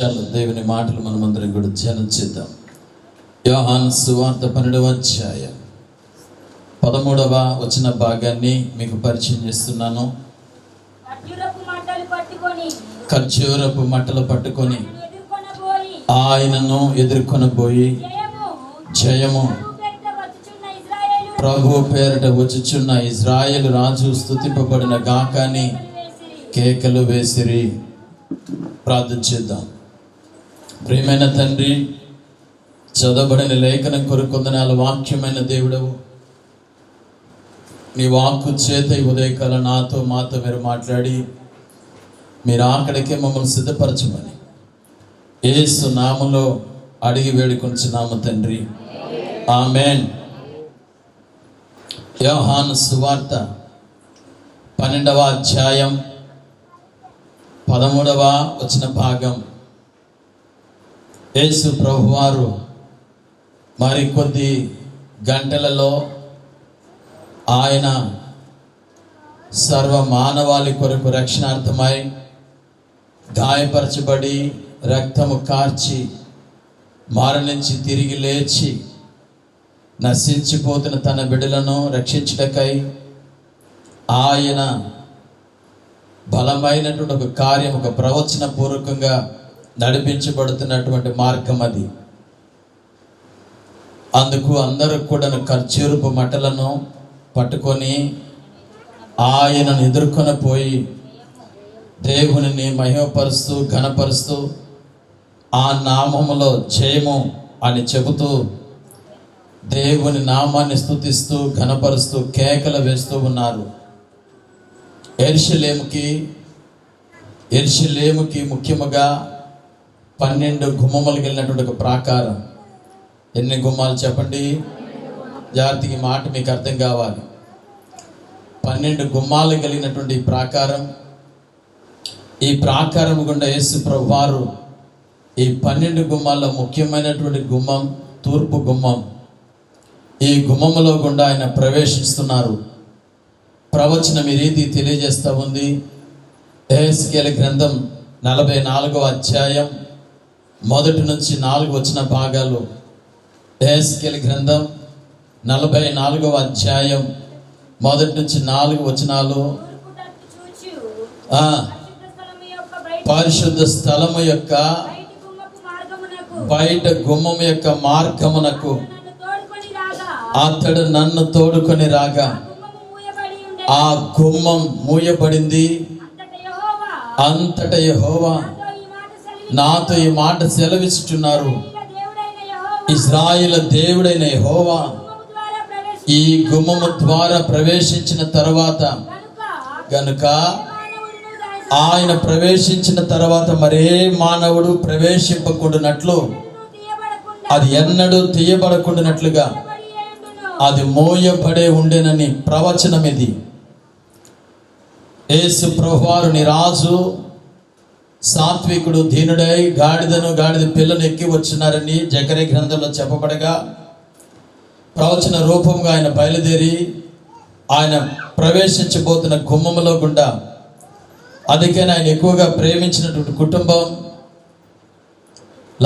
దేవుని మాటలు మనమందరం కూడా ధ్యానం చేద్దాం. యోహాను సువార్త 12వ అధ్యాయం 13వ వచన భాగాన్ని మీకు పరిచయం చేస్తున్నాను. ఖర్జూరపు మట్టలు పట్టుకొని ఆయనను ఎదుర్కొనబోయి జయము ప్రభు పేరిట వచ్చుచున్న ఇజ్రాయేలు రాజు స్తుతింపబడిన గాకని కేకలు వేసిరి. ప్రార్థన చేద్దాం. ప్రియమైన తండ్రి, చదవబడిన లేఖనం కొరకు వందనాలు. వాక్యమైన దేవుడవు, నీ వాక్కు చేత ఈ ఉదయకాల నాతో మాతో మీరు మాట్లాడి మీరు అక్కడికే మమ్మల్ని సిద్ధపరచమని యేసు నామములో అడిగి వేడుకొంచున్నాము తండ్రి, ఆమేన్. యోహాను సువార్త 12వ అధ్యాయం 13వ వచన భాగం. యేసు ప్రభువారు మరికొద్ది గంటలలో ఆయన సర్వ మానవాళి కొరకు రక్షణార్థమై గాయపరచబడి రక్తము కార్చి మరణించి తిరిగి లేచి నశించిపోతున్న తన బిడ్డలను రక్షించుటకై ఆయన బలమైనటువంటి ఒక కార్యం, ఒక ప్రవచన పూర్వకంగా నడిపించబడుతున్నటువంటి మార్గం అది. అందుకు అందరూ కూడా ఖర్జూరపు మట్టలను పట్టుకొని ఆయనను ఎదుర్కొని పోయి దేవునిని మహిమపరుస్తూ ఘనపరుస్తూ ఆ నామములో జయము అని చెబుతూ దేవుని నామాన్ని స్తుతిస్తూ ఘనపరుస్తూ కేకలు వేస్తూ ఉన్నారు. యెరూషలేముకి ముఖ్యముగా 12 గుమ్మములు కలిగినటువంటి ఒక ప్రాకారం. ఎన్ని గుమ్మాలు చెప్పండి? జాగ్రత్తగా మాట మీకు అర్థం కావాలి. 12 గుమ్మాలు కలిగినటువంటి ప్రాకారం. ఈ ప్రాకారం గుండా యేసు ప్రభువారు ఈ 12 గుమ్మాల్లో ముఖ్యమైనటువంటి గుమ్మం తూర్పు గుమ్మం. ఈ గుమ్మములో గుండా ఆయన ప్రవేశిస్తున్నారు. ప్రవచనం ఈ రీతి తెలియజేస్తూ ఉంది. యెహెజ్కేలు గ్రంథం 44వ అధ్యాయం 1 నుంచి 4 వచన భాగాలు. యెహెజ్కేలు గ్రంథం 44వ అధ్యాయం 1 నుంచి 4 వచనాలు. పరిశుద్ధ స్థలము యొక్క బయట గుమ్మం యొక్క మార్గమునకు అతడు నన్ను తోడుకొని రాగా ఆ గుమ్మం మూయబడింది. అంతట యెహోవా నాతో ఈ మాట సెలవిస్తున్నారు, ఇశ్రాయేలు దేవుడైన యెహోవా ఈ గుమ్మము ద్వారా ప్రవేశించిన తర్వాత గనుక ఆయన ప్రవేశించిన తర్వాత మరే మానవుడు ప్రవేశింపకుండానట్లు, అది ఎన్నడూ తీయబడకుండానట్లుగా అది మోయబడే ఉండేనని ప్రవచనం ఇది. యేసు ప్రభువారు నీ రాజు సాత్వికుడు దీనుడై గాడిద పిల్లను ఎక్కి వచ్చినారని జకర్యా గ్రంథంలో చెప్పబడగా ప్రవచన రూపంగా ఆయన బయలుదేరి ఆయన ప్రవేశించబోతున్న గుమ్మములో గుండా, అందుకని ఆయన ఎక్కువగా ప్రేమించినటువంటి కుటుంబం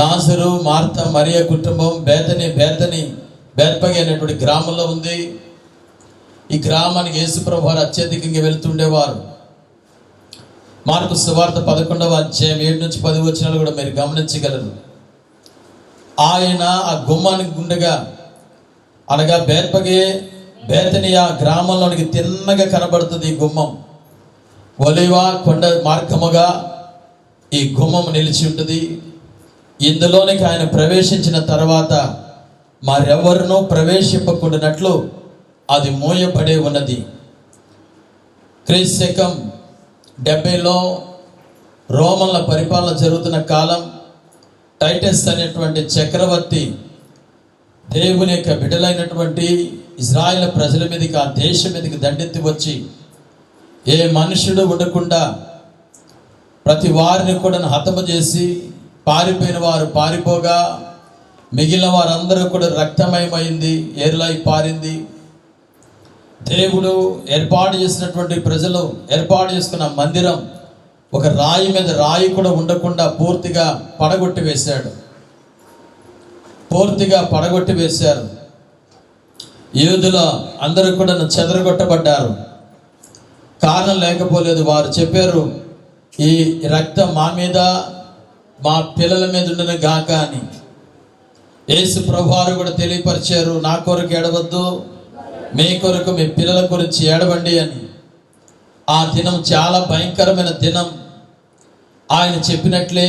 లాజరు, మార్త, మరియ కుటుంబం బేత్పగే అనేటువంటి గ్రామంలో ఉంది. ఈ గ్రామానికి యేసు ప్రభువారు అత్యధికంగా వెళుతుండేవారు. మార్కు సువార్త 11వ అధ్యాయం 7 నుంచి 10 వచనాలు కూడా మీరు గమనించగలరు. ఆయన ఆ గుమ్మానికి గుండగా అనగా బేతనియా గ్రామంలోనికి తిన్నగా కనబడుతుంది ఈ గుమ్మం. ఒలీవ కొండ మార్గముగా ఈ గుమ్మం నిలిచి ఉంటుంది. ఇందులోనికి ఆయన ప్రవేశించిన తర్వాత మరెవరినూ ప్రవేశింపకుండానట్లు అది మోయబడే ఉన్నది. క్రీస్తు 70లో రోమన్ల పరిపాలన జరుగుతున్న కాలం. టైటస్ అనేటువంటి చక్రవర్తి దేవుని యొక్క బిడ్డలైనటువంటి ఇజ్రాయేల్ ప్రజల మీదకి, ఆ దేశం మీదకి దండెత్తి వచ్చి ఏ మనుషుడు ఉండకుండా ప్రతి వారిని కూడా హతము చేసి పారిపోయిన వారు పారిపోగా మిగిలిన వారందరూ కూడా రక్తమయమైంది, ఏర్లై పారింది. దేవుడు ఏర్పాటు చేసినటువంటి ప్రజలు ఏర్పాటు చేసుకున్న మందిరం ఒక రాయి మీద రాయి కూడా ఉండకుండా పూర్తిగా పడగొట్టి వేశారు. యూదుల అందరూ కూడా చెదరగొట్టబడ్డారు. కారణం లేకపోలేదు. వారు చెప్పారు, ఈ రక్తం మా మీద, మా పిల్లల మీద ఉండును గాక అని. యేసు ప్రభువారు కూడా తెలియపరిచారు, నా కొరకు ఏడవద్దు, మీ కొరకు, మీ పిల్లల గురించి ఏడవండి అని. ఆ దినం చాలా భయంకరమైన దినం. ఆయన చెప్పినట్లే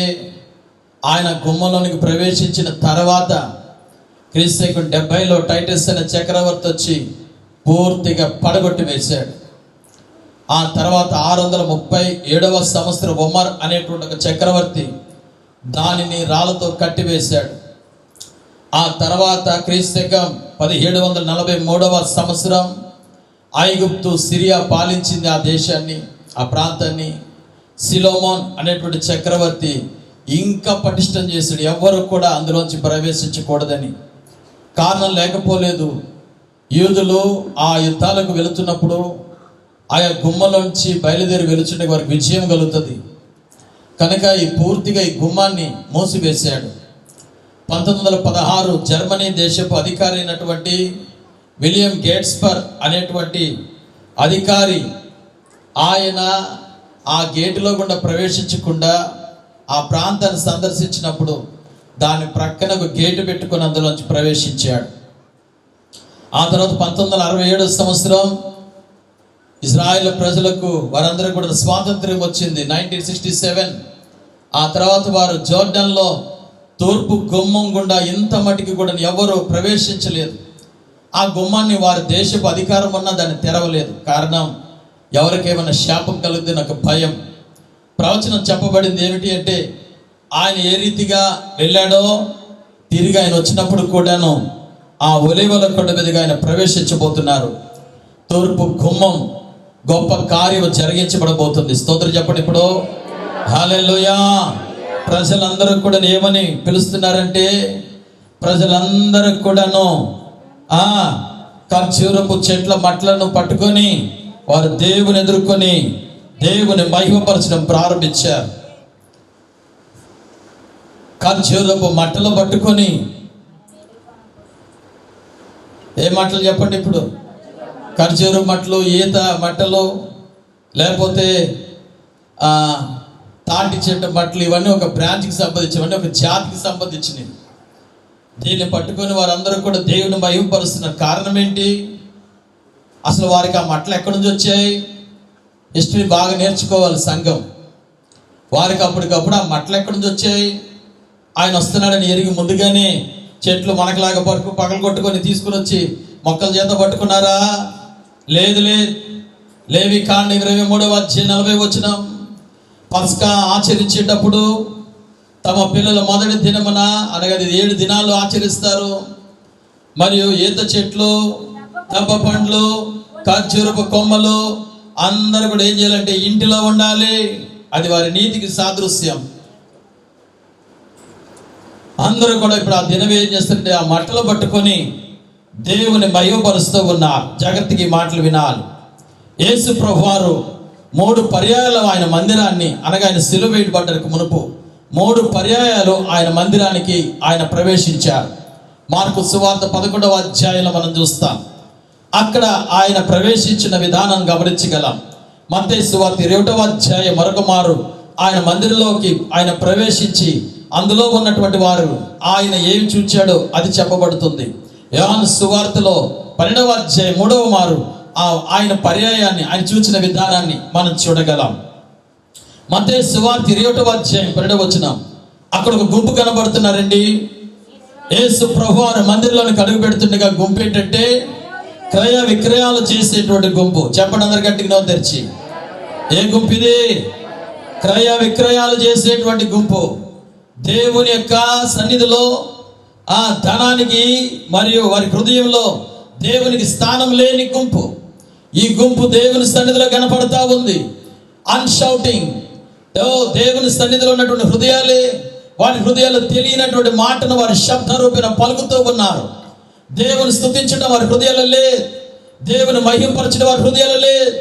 ఆయన గుమ్మలోనికి ప్రవేశించిన తర్వాత క్రీస్తు 70లో టైటస్ అనే చక్రవర్తి వచ్చి పూర్తిగా పడగొట్టి వేశాడు. ఆ తర్వాత 637వ సంవత్సరం ఉమర్ అనేటువంటి ఒక చక్రవర్తి దానిని రాళ్ళతో కట్టివేశాడు. ఆ తర్వాత క్రీస్తు 1743వ సంవత్సరం ఐగుప్తు, సిరియా పాలించింది ఆ దేశాన్ని, ఆ ప్రాంతాన్ని. సిలోమోన్ అనేటువంటి చక్రవర్తి ఇంకా పటిష్టం చేశాడు, ఎవ్వరు కూడా అందులోంచి ప్రవేశించకూడదని. కారణం లేకపోలేదు. యూదులు ఆ యుద్ధాలకు వెళుతున్నప్పుడు ఆయా గుమ్మలోంచి బయలుదేరి వెళుచుంటే వారికి విజయం కలుగుతుంది కనుక పూర్తిగా ఈ గుమ్మాన్ని మూసివేశాడు. 1916 జర్మనీ దేశపు అధికారి అయినటువంటి విలియం గేట్స్పర్ అనేటువంటి అధికారి, ఆయన ఆ గేటులో గుండా ప్రవేశించకుండా ఆ ప్రాంతాన్ని సందర్శించినప్పుడు దాని ప్రక్కన ఒక గేటు పెట్టుకుని అందులోంచి ప్రవేశించాడు. ఆ తర్వాత 1967 సంవత్సరం ఇజ్రాయెల్ ప్రజలకు, వారందరూ కూడా స్వాతంత్ర్యం వచ్చింది 1967. ఆ తర్వాత వారు జోర్డన్లో తూర్పు గుమ్మం గుండా ఇంత మటుకు కూడా ఎవరు ప్రవేశించలేదు. ఆ గుమ్మాన్ని వారి దేశపు అధికారం ఉన్నా దాన్ని తెరవలేదు. కారణం, ఎవరికేమైనా శాపం కలుగుతుంది నాకు భయం. ప్రవచనం చెప్పబడింది ఏమిటి అంటే, ఆయన ఏ రీతిగా వెళ్ళాడో తిరిగి ఆయన వచ్చినప్పుడు కూడాను ఆ ఒలీవల కొండ మీదుగా ఆయన ప్రవేశించబోతున్నారు. తూర్పు గుమ్మం గొప్ప కార్యం జరిగించబడబోతుంది. స్తోత్రం చెప్పండి ఇప్పుడు. హల్లెలూయా. ప్రజలందరూ కూడా ఏమని పిలుస్తున్నారంటే, ప్రజలందరూ కూడాను ఖర్జూరపు చెట్ల మట్లను పట్టుకొని వారు దేవుని ఎదుర్కొని దేవుని మహిమపరచడం ప్రారంభించారు. ఖర్జూరపు మట్టలు పట్టుకొని, ఏ మట్టలు చెప్పండి ఇప్పుడు? ఖర్జూర మట్టలు, ఈత మట్టలు, లేకపోతే తాటి చెట్టు మట్టలు, ఇవన్నీ ఒక బ్రాంచ్కి సంబంధించి, ఇవన్నీ ఒక జాతికి సంబంధించినవి. దీన్ని పట్టుకొని వారందరూ కూడా దేవుని మహిమపరుస్తున్నారు. కారణం ఏంటి? అసలు వారికి ఆ మట్టలు ఎక్కడి నుంచి వచ్చాయి? హిస్టరీ బాగా నేర్చుకోవాలి సంఘం. వారికి అప్పటికప్పుడు ఆ మట్టలు ఎక్కడి నుంచి వచ్చాయి? ఆయన వస్తున్నాడని ఎరిగి ముందుగానే చెట్లు మనకులాగా పగలు కొట్టుకొని తీసుకుని వచ్చి మొక్కల చేత పట్టుకున్నారా? లేదు. లేవికాండం 23వ అధ్యాయం 40 వచనం, పస్కా ఆచరించేటప్పుడు తమ పిల్లల మొదటి దినమున, అనగా 7 దినాలు ఆచరిస్తారు. మరియు ఈత చెట్లు, దబ్బ పండ్లు, ఖర్జూరపు కొమ్మలు అందరూ కూడా ఏం చేయాలంటే ఇంటిలో ఉండాలి. అది వారి నీతికి సాదృశ్యం. అందరూ కూడా ఇప్పుడు ఆ దినం ఏం చేస్తుంటే ఆ మట్టలు పట్టుకొని దేవుని మహిమపరుస్తూ ఉన్నారు. జాగ్రత్తగా ఈ మాటలు వినాలి. యేసు ప్రభువారు 3 పర్యాయాలు ఆయన మందిరాన్ని, అనగా ఆయన సిలువ వేయబడ్డానికి మునుపు 3 పర్యాయాలు ఆయన మందిరానికి ఆయన ప్రవేశించారు. మార్కు సువార్త 11వ అధ్యాయంలో మనం చూస్తాం. అక్కడ ఆయన ప్రవేశించిన విధానం గమనించగలం. మత్తయి సువార్త 20వ అధ్యాయం మరొక మారు ఆయన మందిరంలోకి ఆయన ప్రవేశించి అందులో ఉన్నటువంటి వారు ఆయన ఏమి చూచాడో అది చెప్పబడుతుంది. యోహాను సువార్తలో 12వ అధ్యాయం 3వ మారు ఆయన పర్యాయాన్ని, ఆయన చూచిన విధానాన్ని మనం చూడగలం. మత్తయి సువార్త 21వ అధ్యాయం 12వ వచనం, అక్కడ ఒక గుంపు కనబడుతున్నారండి. యేసు ప్రభువారు మందిరంలోనికి అడుగు పెడుతుండగా గుంపు ఏంటంటే క్రయ విక్రయాలు చేసేటువంటి గుంపు. చెప్పండి అందరి గట్టిగా తెరిచి. ఏ గుంపు ఇది? క్రయ విక్రయాలు చేసేటువంటి గుంపు. దేవుని యొక్క సన్నిధిలో ఆ ధనానికి మరియు వారి హృదయంలో దేవునికి స్థానం లేని గుంపు. ఈ గుంపు దేవుని సన్నిధిలో కనపడతా ఉంది. అన్షౌటింగ్, దేవుని సన్నిధిలో ఉన్నటువంటి హృదయాలే, వారి హృదయాలు తెలియనటువంటి మాటను వారి శబ్ద రూపేణ పలుకుతూ ఉన్నారు. దేవుని స్తుతించడం వారి హృదయాలు లేదు, దేవుని మహిమపరచడం వారి హృదయాలు లేదు.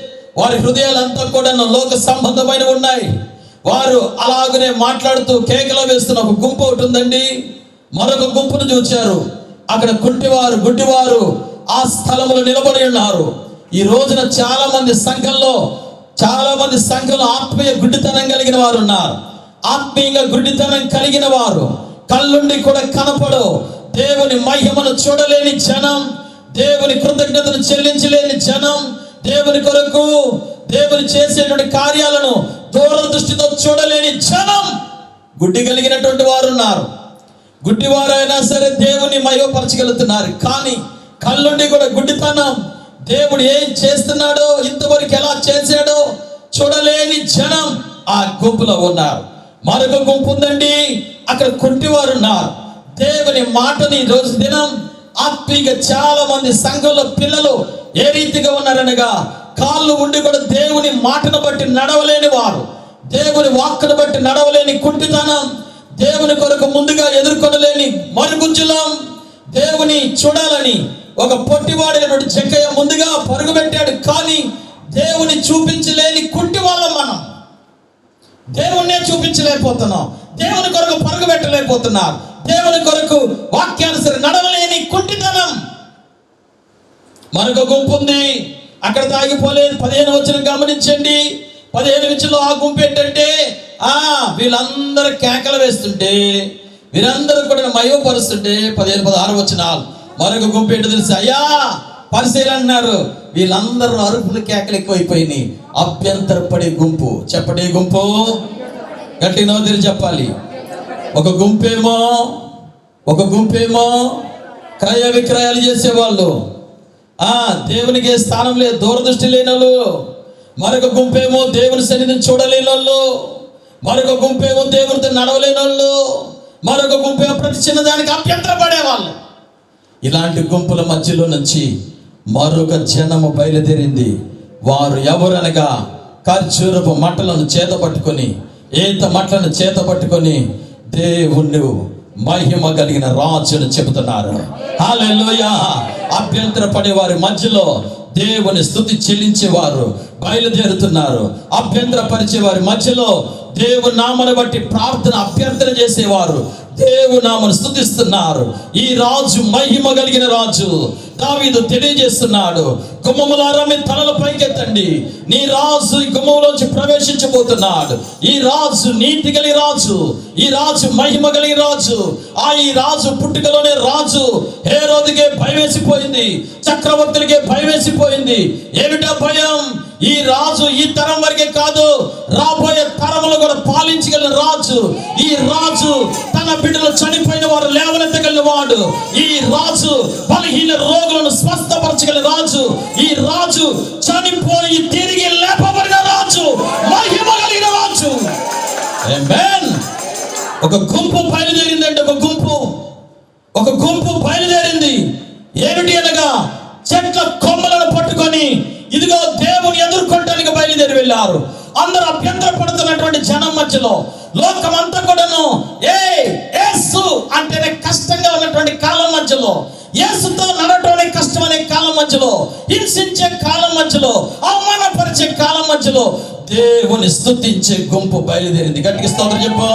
వారి హృదయాలంతా కూడా లోక సంబంధమైన ఉన్నాయి. వారు అలాగనే మాట్లాడుతూ కేకలు వేస్తున్న ఒక గుంపు ఒకటి ఉందండి. మరొక గుంపును చూచారు. అక్కడ కుంటివారు, గుడ్డివారు ఆ స్థలములో నిలబడి ఉన్నారు. ఈ రోజున చాలా మంది సంఘంలో ఆత్మీయ గుడ్డితనం కలిగిన వారు ఉన్నారు. ఆత్మీయంగా గుడ్డితనం కలిగిన వారు, కళ్ళుండి కూడా కనపడు, దేవుని మహిమను చూడలేని జనం, దేవుని కృతజ్ఞతను చెల్లించలేని జనం, దేవుని కొరకు దేవుని చేసేటువంటి కార్యాలను దూరదృష్టితో చూడలేని జనం, గుడ్డి కలిగినటువంటి వారు ఉన్నారు. గుడ్డివారైనా సరే దేవుని మహిమపరచగలుగుతున్నారు. కానీ కళ్ళుండి కూడా గుడ్డితనం, దేవుడు ఏం చేస్తున్నాడో, ఇంతవరకు ఎలా చేశాడో చూడలేని జనం ఆ గుంపులో ఉన్నారు. మరొక గుంపు ఉందండి, అక్కడ కుంటివారు ఉన్నారు. దేవుని మాటని రోజు దినం ఆత్మీయంగా చాలా మంది సంఘంలో పిల్లలు ఏ రీతిగా ఉన్నారనగా, కాళ్ళు ఉండి కూడా దేవుని మాటను బట్టి నడవలేని వారు, దేవుని వాక్కును బట్టి నడవలేని కుంటితనం, దేవుని కొరకు ముందుగా ఎదుర్కొనలేని మరుగుజ్జులం. దేవుని చూడాలని ఒక పొట్టివాడైనటువంటి జక్కయ్య ముందుగా పరుగు పెట్టాడు. కానీ దేవుని చూపించలేని కుంటి వాళ్ళం మనం. దేవుణ్ణే చూపించలేకపోతున్నాం, దేవుని కొరకు పరుగు పెట్టలేకపోతున్నారు, దేవుని కొరకు వాక్యానుసరి నడవలేని కుంటితనం. మరొక గుంపు ఉంది, అక్కడ తాగిపోలేదు. 15 వచనం గమనించండి. 15 వచనంలో ఆ గుంపు ఏంటంటే, వీళ్ళందరూ కేకలు వేస్తుంటే, వీరందరూ కూడా మయోపరుస్తుంటే 15-16 వచనాలు. మరొక గుంపు ఏంటో తెలుసు, అయ్యా పరిశీలన అన్నారు. వీళ్ళందరూ అరుపులు కేకలు ఎక్కువైపోయినాయి. అభ్యంతరపడే గుంపు. చెప్పడే గుంపు గట్టి నోదిరి చెప్పాలి. ఒక గుంపేమో క్రయ విక్రయాలు చేసేవాళ్ళు, దేవునికి ఏ స్థానం లేదు, దూరదృష్టి లేని వాళ్ళు. మరొక గుంపేమో దేవుని సన్నిధిని చూడలేని వాళ్ళు. మరొక గుంపేమో దేవునితో నడవలేని వాళ్ళు. మరొక గుంపేమో ప్రతి చిన్నదానికి అభ్యంతరపడేవాళ్ళు. ఇలాంటి గుంపుల మధ్యలో నుంచి మరొక జనము బయలుదేరింది. వారు ఎవరనగా ఖర్జూరపు మట్టలను చేత పట్టుకొని, ఈత మట్టలను చేత పట్టుకొని దేవుణ్ణి మహిమ కలిగిన రాజును చెబుతున్నారు. హల్లెలూయా. అభ్యంతర పడే వారి మధ్యలో దేవుని స్తుతి చెల్లించేవారు బయలుదేరుతున్నారు. అభ్యంతర పరిచే వారి మధ్యలో దేవుని నామను బట్టి ప్రార్థన అభ్యర్థన చేసేవారు దేవుని నామను స్తుతిస్తున్నారు. ఈ రాజు మహిమ కలిగిన రాజు. దావీదు తెలియజేస్తున్నాడు, గుమ్మములారా మీ తలలు పైకెత్తండి, నీ రాజు ఈ గుమ్మములోంచి ప్రవేశించబోతున్నాడు. ఈ రాజు నీతి కలిగిన రాజు, ఈ రాజు మహిమ కలిగిన రాజు. ఈ రాజు పుట్టుకలోనే రాజు. హేరోదుకే భయం వేసిపోయింది, చక్రవర్తులకే భయం వేసిపోయింది. ఏమిటా భయం? ఈ రాజు ఈ తరం వరకే కాదు, రాబోయే తరములు కూడా పాలించగలిగిన రాజు. ఈ రాజు తన బిడ్డలు చనిపోయిన వారు లేవనెత్తగలిగిన వాడు. ఈ రాజు బలహీన రోగులను స్వస్థపరచగలిగిన రాజు. ఈ రాజు చనిపోయి తిరిగి లేపబడిన రాజు, మహిమ కలిగిన రాజు. ఆమేన్. ఒక గుంపు బయలుదేరిందంటే, ఒక గుంపు బయలుదేరింది. ఏమిటి అనగా, చెట్ల కొమ్మలను పట్టుకొని ఇదిగో దేవుని ఎదుర్కొంటానికి బయలుదేరి వెళ్ళారు. అందరూ అభ్యంతర పడుతున్నటువంటి జనం మధ్యలో, లోకమంతా కూడాను యేసు అంటేనే కష్టంగా ఉన్నటువంటి కాలం మధ్యలో, యేసుతో నడవటమే కష్టం అనే కాలం మధ్యలో, హింసించే కాలం మధ్యలో, అవమానపరిచే కాలం మధ్యలో దేవుని స్తుతించే గుంపు బయలుదేరింది. గట్టిగా స్తోత్రం చెప్పు.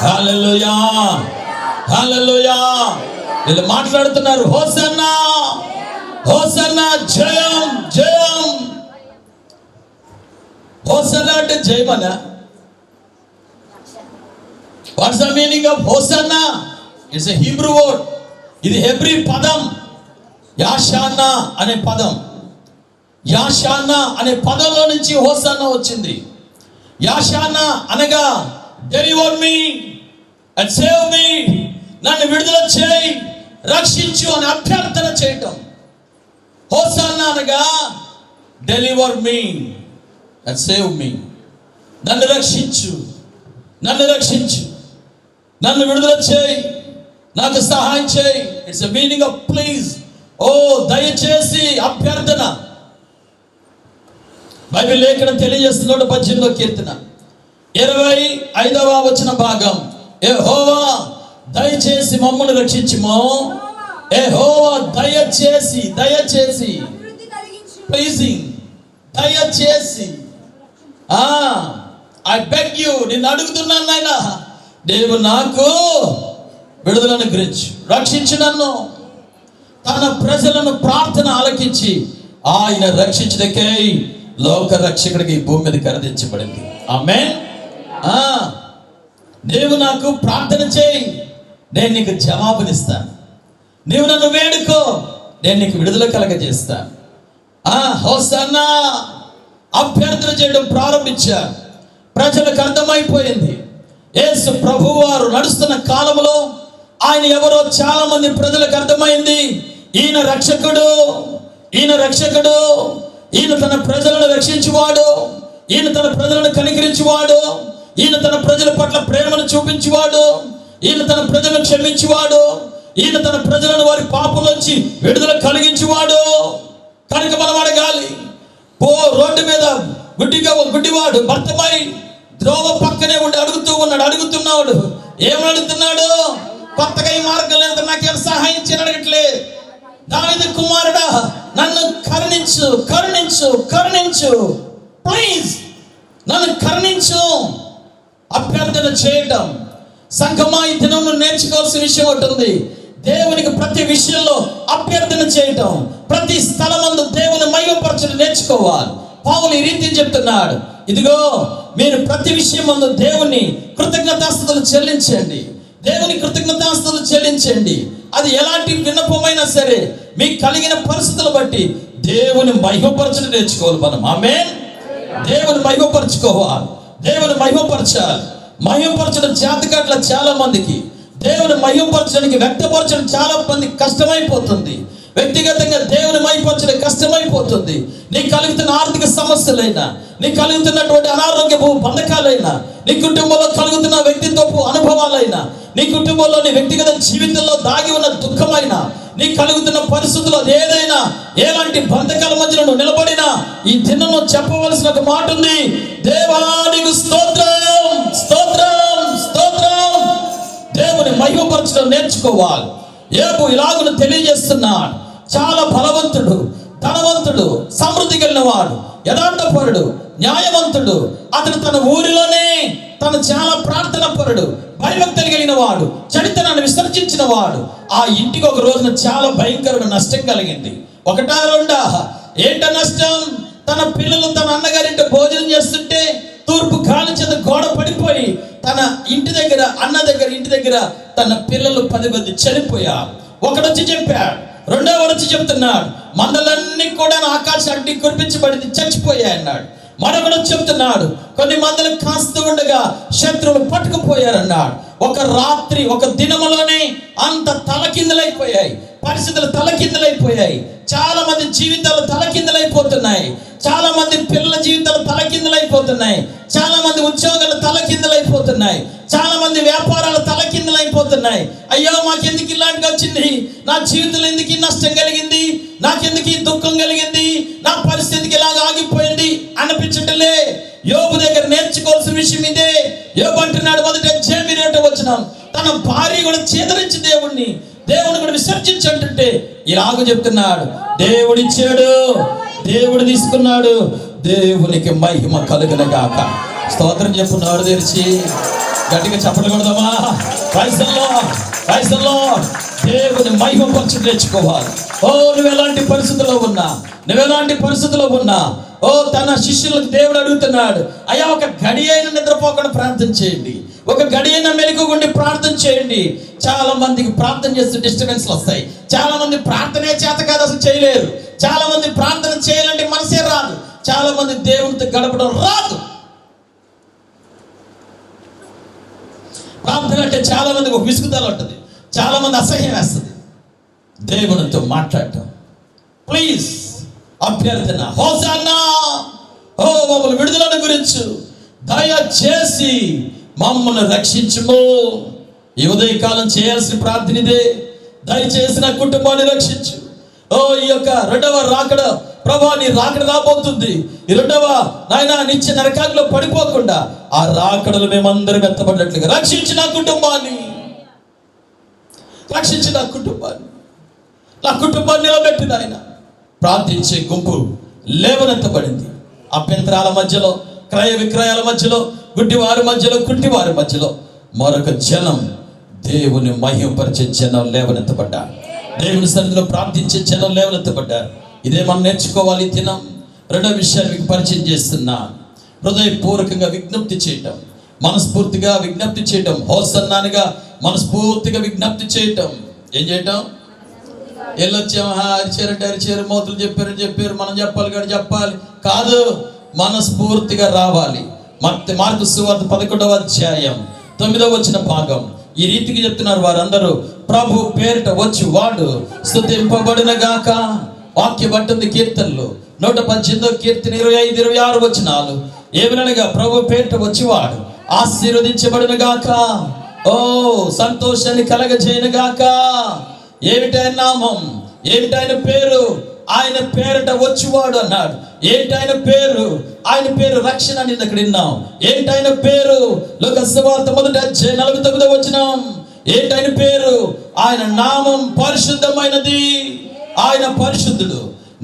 హల్లెలూయా, హల్లెలూయా. వీళ్ళు మాట్లాడుతున్నారు, హోసన్నా, హోసన్నా, జయం జయం. హోసన్నా అంటే జయమనా? What's the meaning of hosanna? It's a Hebrew word. ఇది హెబ్రీ పదం, యాషానా అనే పదం. యాషానా అనే పదంలో నుంచి హోసన్నా వచ్చింది. యాషానా అనగా deliver me and save me, నన్ను విడుదల చేయి, రక్షించు అని అభ్యర్థన చేయటం. హోసన్నా అనగా deliver me and save me, నన్ను రక్షించు, నన్ను రక్షించు, నన్ను విడుదల చేయి, నాకు సహాయం చేయి. It's a meaning off please. దయచేసి అభ్యర్థన. బైబిల్ లేఖనం తెలియజేస్తున్నాడు 18వ కీర్తన 25వ వచన భాగం, యెహోవా దయచేసి మమ్మల్ని రక్షించుము. యెహోవా దయచేసి, దయచేసి, ప్లీజింగ్, దయచేసి ఐ బెగ్ యూ, నిన్ను అడుగుతున్నాను నాయన, నీవు నాకు విడుదలను గురించి రక్షించు నన్ను. తన ప్రజలను ప్రార్థన ఆలకించి ఆయన రక్షించడకై లోక రక్షకుడికి ఈ భూమి మీద కరదించబడింది. ఆమేన్. నీవు నాకు ప్రార్థన చేయి, నేను నీకు జవాబునిస్తాను. నీవు నన్ను వేడుకో, నేను నీకు విడుదల కలగజేస్తాను. హోసన్నా అభ్యర్థన చేయడం ప్రారంభించారు. ప్రజలకు అర్థమైపోయింది యేసు ప్రభువు వారు నడుస్తున్న కాలంలో ఆయన ఎవరో చాలా మంది ప్రజలకు అర్థమైంది. ఈయన రక్షకుడు, ఈయన రక్షకుడు, ఈయన తన ప్రజలను రక్షించువాడు, ఈయన తన ప్రజలను కనికరించువాడు, ఈయన తన ప్రజల పట్ల ప్రేమను చూపించువాడు, ఈయన తన ప్రజలను క్షమించువాడు, ఈయన తన ప్రజలను వారి పాపం నుంచి విడుదల కలిగించువాడు. కనుక మనం అడగాలి. రోడ్డు మీద గుడ్డివాడు భర్తమై ద్రోవ పక్కనే ఉండి అడుగుతున్నాడు. ఏమని అడుగుతున్నాడు? కొత్తగా ఈ మార్గం లేదు, నాకేం సహాయం చేయని అడగట్లే. దావీదు కుమారుడా, నన్ను కరుణించు, కరుణించు, కరుణించు, ప్లీజ్ నన్ను కరుణించు. అభ్యర్థన చేయటం. సంఘమా, ఈ దినం నేర్చుకోవాల్సిన విషయం ఉంటుంది. దేవునికి ప్రతి విషయంలో అభ్యర్థన చేయటం, ప్రతి స్థలమందు దేవుని మహిమపరచడం నేర్చుకోవాలి. పౌలు ఈ రీతి చెప్తున్నాడు, ఇదిగో మీరు ప్రతి విషయం మందు దేవుని కృతజ్ఞతాస్తుతులు చెల్లించండి, దేవుని కృతజ్ఞతాస్తుతులు చెల్లించండి. అది ఎలాంటి విన్నపమైనా సరే మీకు కలిగిన పరిస్థితులు బట్టి దేవుని మహిమపరచడం నేర్చుకోవాలి మనం. ఆమేన్. దేవుని మహిమపరచుకోవాలి, దేవుని మహిమపరచాలి. మహిమపరచడం చేతకాట్ల చాలా మందికి, దేవుని మహిమపరచడానికి వ్యక్తపరచడం చాలా మందికి కష్టమైపోతుంది. వ్యక్తిగతంగా దేవుని మహిమపరచడం కష్టమైపోతుంది. నీకు కలుగుతున్న ఆర్థిక సమస్యలైనా, నీకు కలుగుతున్నటువంటి అనారోగ్యపు బంధకాలైనా, నీ కుటుంబంలో కలుగుతున్న వ్యక్తిత్వపు అనుభవాలైనా, నీ కుటుంబంలో నీ వ్యక్తిగత జీవితంలో దాగి ఉన్న దుఃఖమైనా, నీ కలుగుతున్న పరిస్థితుల్లో ఏదైనా ఎలాంటి బంధకాల మధ్యలో నువ్వు నిలబడినా ఈ దినంలో చెప్పవలసిన ఒక మాట ఉంది. దేవా నీకు స్తోత్రం, స్తోత్రం, స్తోత్రం. దేవుని మహిమపరచడం నేర్చుకోవాలి. యోబు ఇలాగును తెలియజేస్తున్నాడు. చాలా బలవంతుడు, ధనవంతుడు, సమృద్ధి కలిగిన వాడు, యథార్థపరుడు, న్యాయవంతుడు. అతను తన ఊరిలోనే తను చాలా ప్రార్థన పరుడు, భయభక్తులు కలిగిన వాడు, చెడుతనాన్ని విసర్జించిన వాడు. ఆ ఇంటికి ఒక రోజున చాలా భయంకరమైన నష్టం కలిగింది. ఒకటా రెండా? ఏంట నష్టం? తన పిల్లలు తన అన్నగారింటి భోజనం చేస్తుంటే తూర్పు గాలి చేత గోడ పడిపోయి తన ఇంటి దగ్గర, అన్న దగ్గర, ఇంటి దగ్గర తన పిల్లలు 10 మంది చనిపోయారు. ఒకడొచ్చి చెప్పాడు, రెండోవాడు వచ్చి చెప్తున్నాడు, మందలన్నీ కూడా ఆకాశం అడ్డి కురిపించబడింది, చచ్చిపోయాయి అన్నాడు. మరొకడు చెప్తున్నాడు, కొన్ని మందలు కాస్తూ ఉండగా శత్రువులు పట్టుకుపోయారన్నాడు. ఒక రాత్రి, ఒక దినములోనే అంత తలకిందులైపోయాయి, పరిస్థితులు తలకిందులైపోయాయి. చాలా మంది జీవితాలు తలకిందులైపోతున్నాయి, చాలా మంది పిల్లల జీవితాలు తలకిందులైపోతున్నాయి, చాలా మంది ఉద్యోగాలు తలకిందులైపోతున్నాయి, చాలా మంది వ్యాపారాలు తలకిందులైపోతున్నాయి. అయ్యో మాకెందుకు ఇలాంటిగా వచ్చింది, నా జీవితంలో ఎందుకు నష్టం కలిగింది, నాకెందుకు దుఃఖం కలిగింది, నా పరిస్థితికి ఇలాగ ఆగిపోయింది అనిపించటలే. యోబు దగ్గర నేర్చుకోవాల్సిన విషయం ఇదే. యోబు అంటున్నాడు, మొదట జేమిరేట వచనం, తన భార్య కూడా చేదరించి దేవుని కూడా విసర్జించంటుంటే ఇలాగ చెప్తున్నాడు, దేవుడిచ్చాడు, దేవుడు తీసుకున్నాడు, దేవునికి మహిమ కలుగును గాక. స్తోత్రం చెప్పున్నాడు తెరిచి గట్టిగా చప్పట్లు కొడదామా? Praise the Lord, praise the Lord. దేవుని మహిమ పరచడం నేర్చుకోవాలి. నువ్వు ఎలాంటి పరిస్థితుల్లో ఉన్నా, తన శిష్యులకు దేవుడు అడుగుతున్నాడు, అయ్యా ఒక గడి అయినా నిద్రపోకుండా ప్రార్థన చేయండి, ఒక గడి అయినా మెలకుగుండి ప్రార్థన చేయండి. చాలా మందికి ప్రార్థన చేస్తే డిస్టర్బెన్స్లు వస్తాయి. చాలా మంది ప్రార్థనే చేత కాదు, అసలు చేయలేరు. చాలా మంది ప్రార్థన చేయాలంటే మనసే రాదు. చాలా మంది దేవునితో గడపడం రాదు. ప్రార్థన అంటే చాలా మందికి ఒక విసుగుదల ఉంటుంది, చాలా మంది అసహ్యం వేస్తుంది. దేవునితో మాట్లాడటం, ప్లీజ్ అభ్యర్థన, హోసన్నా, మమ్మల్ని విడుదలను గురించి దయచేసి మమ్మల్ని రక్షించుము. ఈ ఉదయకాలం చేయాల్సిన ప్రార్థన ఇదే. దయచేసి నా కుటుంబాన్ని రక్షించు. ఈ యొక్క రెండవ రాకడ ప్రభా, నీ రాకడ రాబోతుంది. ఈ రెండవ నాయన నిత్య నరకాగ్నిలో పడిపోకుండా ఆ రాకడలు మేమందరం ఎత్తబడినట్లుగా రక్షించి నా కుటుంబాన్ని, రక్షించి నా కుటుంబాన్ని నిలబెట్టిన ఆయన. ప్రార్థించే గుంపు లేవనెత్తబడింది. అభ్యంతరాల మధ్యలో, క్రయ విక్రయాల మధ్యలో, గుడ్డివారి మధ్యలో, కుంటివారి మధ్యలో మరొక జనం, దేవుని మహిమపరిచే జనం లేవనెత్తబడ్డారు. దేవుని సన్నిధిలో ప్రార్థించే జనం లేవనెత్తబడ్డారు. ఇదే మనం నేర్చుకోవాలి దినం. రెండో విషయాన్ని మీకు పరిచయం చేస్తున్నా. హృదయపూర్వకంగా విజ్ఞప్తి చేయటం, మనస్ఫూర్తిగా విజ్ఞప్తి చేయటం. హోసన్నానుగా మనస్ఫూర్తిగా విజ్ఞప్తి చేయటం. ఏం చేయటం? వెళ్ళొచ్చాం, అరిచారంటే అరిచారు, మోతులు చెప్పారు, మనం చెప్పాలి కానీ చెప్పాలి కాదు, మనస్ఫూర్తిగా రావాలి. మార్కు సువార్త 11వ అధ్యాయం 9వ వచన భాగం ఈ రీతికి చెప్తున్నారు. వారందరూ ప్రభు పేరిట వచ్చి వాడు స్తుతింపబడును గాక. వాక్యం పట్టింది కీర్తనలు 118వ కీర్తన 25, 26 వచనాలు. ఏమనగా ప్రభు పేరిట వచ్చి వాడు ఆశీర్వదించబడును గాక. ఓ సంతోషాన్ని కలగజేయను గాక. ఏమిటైన నామం, ఏమిటైన పేరు? ఆయన పేరిట వచ్చివాడు అన్నాడు. ఏంటైన పేరు? ఆయన పేరు రక్షణ అని అక్కడ విన్నాం. ఏంటైన పేరు? లోకాసు సువార్త 1వ అధ్యాయం 49వ వచనం. ఏంటైన పేరు? ఆయన నామం పరిశుద్ధమైనది. ఆయన పరిశుద్ధుడు.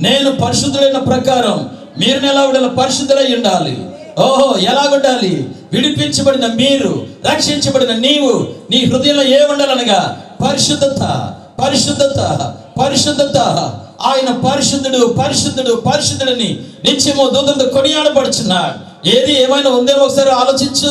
నేను పరిశుద్ధులైన ప్రకారం మీరు ఎలా ఉండాలి? పరిశుద్ధులై ఉండాలి. ఓహో, ఎలాగుండాలి? విడిపించబడిన మీరు, రక్షించబడిన నీవు, నీ హృదయంలో ఏముండాలనగా పరిశుద్ధత, పరిశుద్ధత, పరిశుద్ధత. ఆయన పరిశుద్ధుడు, పరిశుద్ధుడు, పరిశుద్ధుడని నిత్యము దూతలతో కొనియాడబడుచున్నాడు. ఏది ఏమైనా ఉందేమో ఒకసారి ఆలోచించు.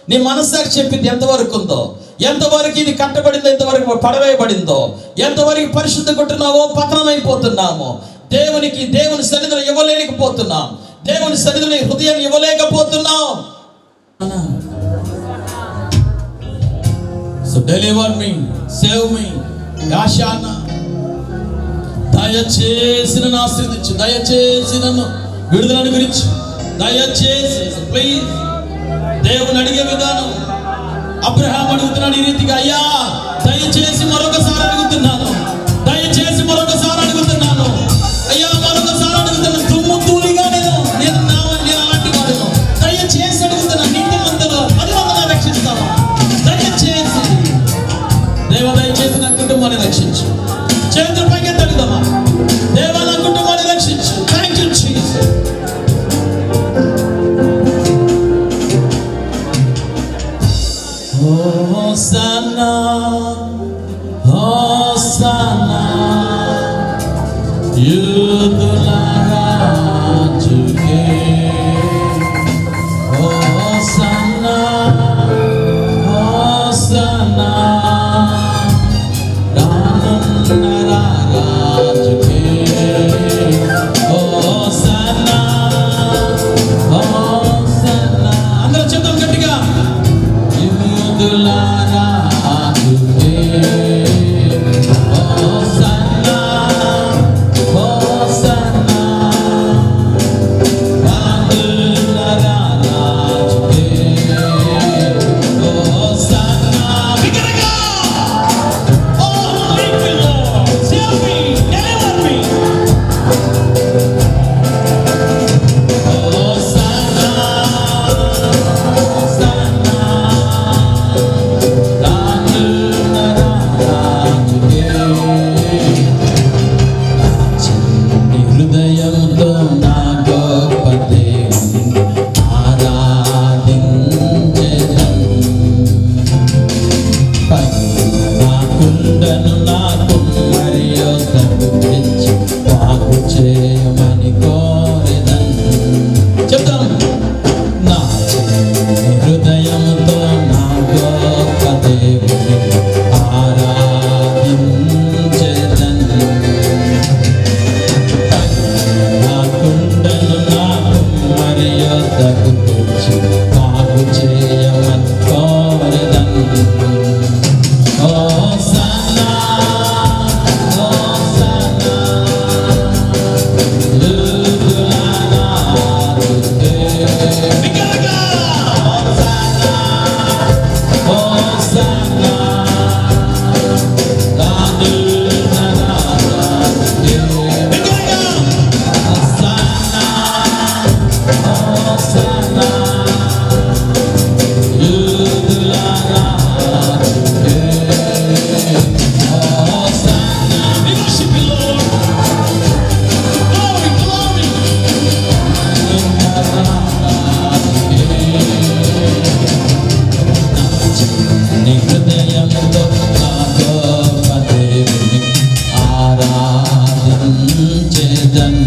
నీ మనస్సాక్షి చెప్పింది ఎంతవరకు ఉందో, ఎంతవరకు ఇది కట్టబడిందో, ఎంతవరకు పడవేయబడిందో, ఎంతవరకు పరిశుద్ధ కొట్టున్నావో, పతనమైపోతున్నామో, దేవుని సన్నిధిలో ఇవ్వలేకపోతున్నాం, దేవుని సన్నిధిలో హృదయాన్ని ఇవ్వలేకపోతున్నాం. సో డెలివర్ మీ, సేవ్ మీ యాషానా. దయచేసి నన్ను ఆశీర్వదించు, దయచేసి నన్ను విడుదలను గురించి, దయచేసి ప్లీజ్. దేవుని అడిగే విధానం అబ్రహాం అడుగుతున్నాడు ఈ రీతిగా, అయ్యా దయచేసి మరొకసారి అడుగుతున్నాను, దయచేసి మరొకసారి అడుగుతున్నాను, అయ్యా మరొకసారి అడుగుతున్నాను. తుమ్ము తూలిగా నేను అలాంటి వాడును, దయచేసి అడుగుతున్నాను. నిండు మందులో 10 మందిని రక్షిస్తావా? దయచేసి దేవ, దయచేసి నా కుటుంబాన్ని రక్షించు. చేతులు పైకి తడుగుదామా? దేవా నా కుటుంబాన్ని రక్షించు. Thank you Jesus. హోసన్నా, హోసన్నా, యూదుల రాజుకే. హోసన్నా, హోసన్నా, రాజుకే. హోసన్నా, హోసన్నా. అందరూ చెప్తాం గట్టిగా. యూదుల రాజుకే. హోసన్నా, హోసన్నా, యూదుల రాజుకే. హోసన్నా. బిగ్గరగా. హృదయంతో నా గొప్ప దేవుని ఆరాధించెదను. నా కుండను నా కుమ్మరి యొద్దకు తెచ్చి బాగు చేయమని కోరెదను. చెప్తాం. నా హృదయంతో నా గొప్ప దేవుని ఆరాధించెదను. నా కుండను నా కుమ్మరి యొద్దకు తెచ్చి బాగు చేయమని కోరెదను. హోసన్నా, చేదన్